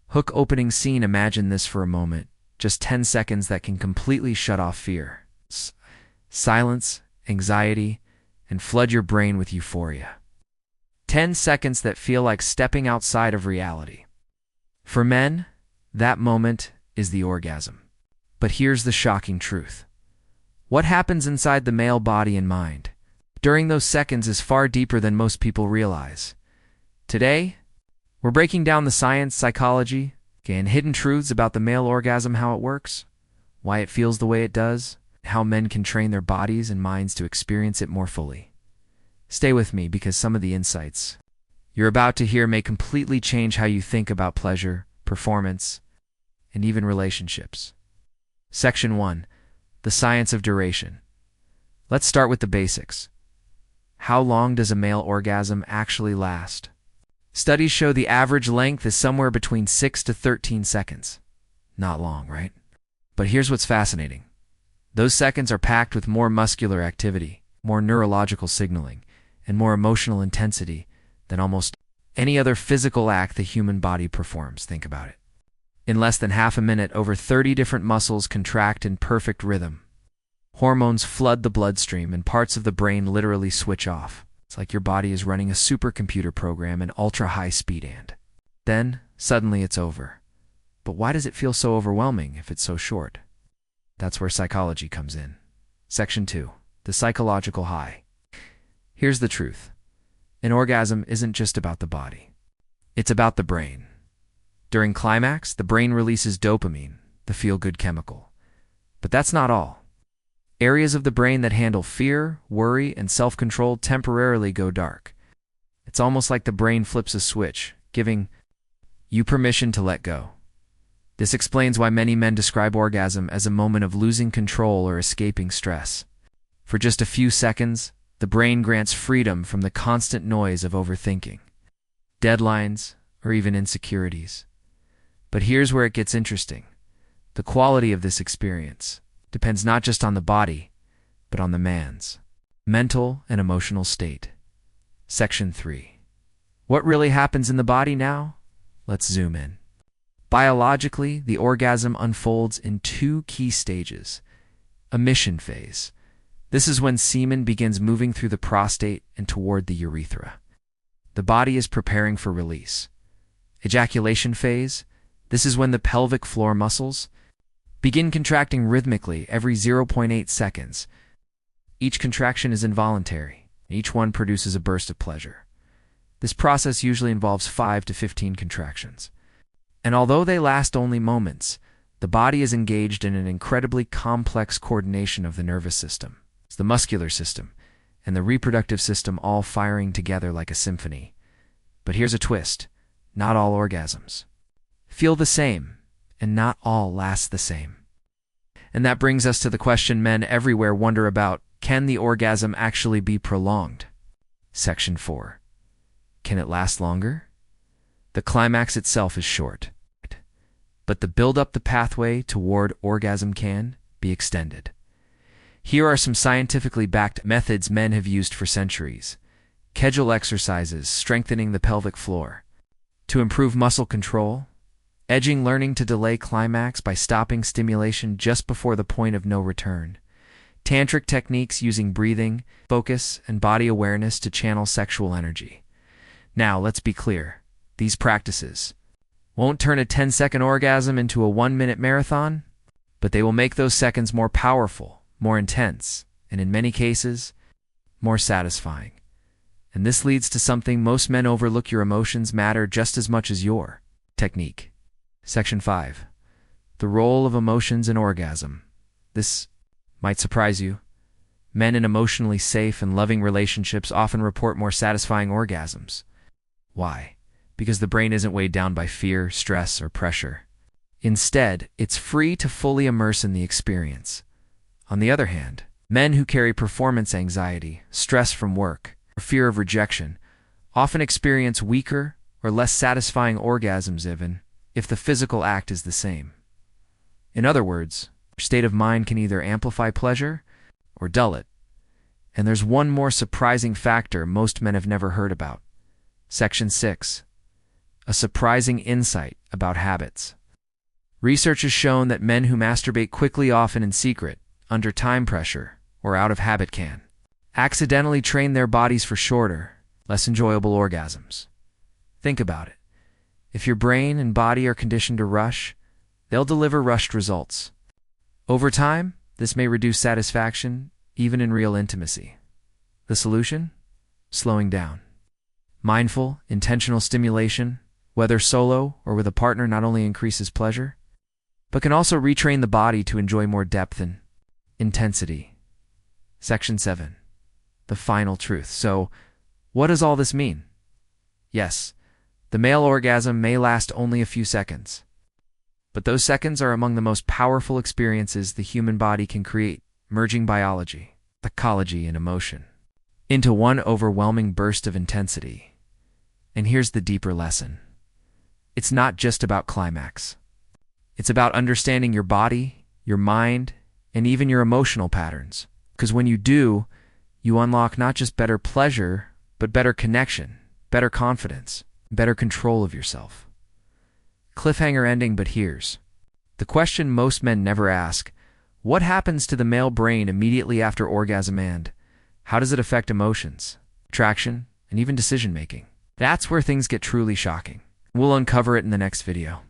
Hook opening scene. Imagine this for a moment. Just 10 seconds that can completely shut off fear, silence, anxiety, and flood your brain with euphoria. 10 seconds that feel like stepping outside of reality. For men, that moment is the orgasm. But here's the shocking truth. What happens inside the male body and mind during those seconds is far deeper than most people realize. Today, we're breaking down the science, psychology, and hidden truths about the male orgasm, how it works, why it feels the way it does, how men can train their bodies and minds to experience it more fully. Stay with me because some of the insights you're about to hear may completely change how you think about pleasure, performance, and even relationships. Section 1. The science of duration. Let's start with the basics. How long does a male orgasm actually last? Studies show the average length is somewhere between 6 to 13 seconds. Not long, right? But here's what's fascinating. Those seconds are packed with more muscular activity, more neurological signaling, and more emotional intensity than almost any other physical act the human body performs. Think about it. In less than half a minute, over 30 different muscles contract in perfect rhythm. Hormones flood the bloodstream and parts of the brain literally switch off. It's like your body is running a supercomputer program in ultra-high speed, and then, suddenly it's over. But why does it feel so overwhelming if it's so short? That's where psychology comes in. Section 2. The psychological high. Here's the truth. An orgasm isn't just about the body. It's about the brain. During climax, the brain releases dopamine, the feel-good chemical. But that's not all. Areas of the brain that handle fear, worry, and self-control temporarily go dark. It's almost like the brain flips a switch, giving you permission to let go. This explains why many men describe orgasm as a moment of losing control or escaping stress. For just a few seconds, the brain grants freedom from the constant noise of overthinking, deadlines, or even insecurities. But here's where it gets interesting. The quality of this experience depends not just on the body, but on the man's mental and emotional state. Section 3. What really happens in the body now? Let's zoom in. Biologically, the orgasm unfolds in 2 key stages. Emission phase. This is when semen begins moving through the prostate and toward the urethra. The body is preparing for release. Ejaculation phase. This is when the pelvic floor muscles begin contracting rhythmically every 0.8 seconds. Each contraction is involuntary, and each one produces a burst of pleasure. This process usually involves 5 to 15 contractions. And although they last only moments, the body is engaged in an incredibly complex coordination of the nervous system, the muscular system, and the reproductive system all firing together like a symphony. But here's a twist. Not all orgasms feel the same, and not all last the same. And that brings us to the question men everywhere wonder about: can the orgasm actually be prolonged? Section 4. Can it last longer? The climax itself is short, but the build-up, the pathway toward orgasm can be extended. Here are some scientifically backed methods men have used for centuries. Kegel exercises, strengthening the pelvic floor. To improve muscle control, edging, learning to delay climax by stopping stimulation just before the point of no return. Tantric techniques using breathing, focus, and body awareness to channel sexual energy. Now, let's be clear. These practices won't turn a 10-second orgasm into a 1-minute marathon, but they will make those seconds more powerful, more intense, and in many cases, more satisfying. And this leads to something most men overlook: your emotions matter just as much as your technique. Section 5. The role of emotions in orgasm. This might surprise you. Men in emotionally safe and loving relationships often report more satisfying orgasms. Why? Because the brain isn't weighed down by fear, stress, or pressure. Instead, it's free to fully immerse in the experience. On the other hand, men who carry performance anxiety, stress from work, or fear of rejection often experience weaker or less satisfying orgasms even if the physical act is the same. In other words, your state of mind can either amplify pleasure or dull it. And there's one more surprising factor most men have never heard about. Section 6. A surprising insight about habits. Research has shown that men who masturbate quickly, often in secret, under time pressure, or out of habit can accidentally train their bodies for shorter, less enjoyable orgasms. Think about it. If your brain and body are conditioned to rush, they'll deliver rushed results. Over time, this may reduce satisfaction, even in real intimacy. The solution? Slowing down. Mindful, intentional stimulation, whether solo or with a partner, not only increases pleasure, but can also retrain the body to enjoy more depth and intensity. Section 7. The final truth. So, what does all this mean? Yes, the male orgasm may last only a few seconds, but those seconds are among the most powerful experiences the human body can create, merging biology, psychology, and emotion into one overwhelming burst of intensity. And here's the deeper lesson. It's not just about climax. It's about understanding your body, your mind, and even your emotional patterns. Because when you do, you unlock not just better pleasure, but better connection, better confidence, better control of yourself. Cliffhanger ending, but here's the question most men never ask. What happens to the male brain immediately after orgasm, and how does it affect emotions, attraction, and even decision-making? That's where things get truly shocking. We'll uncover it in the next video.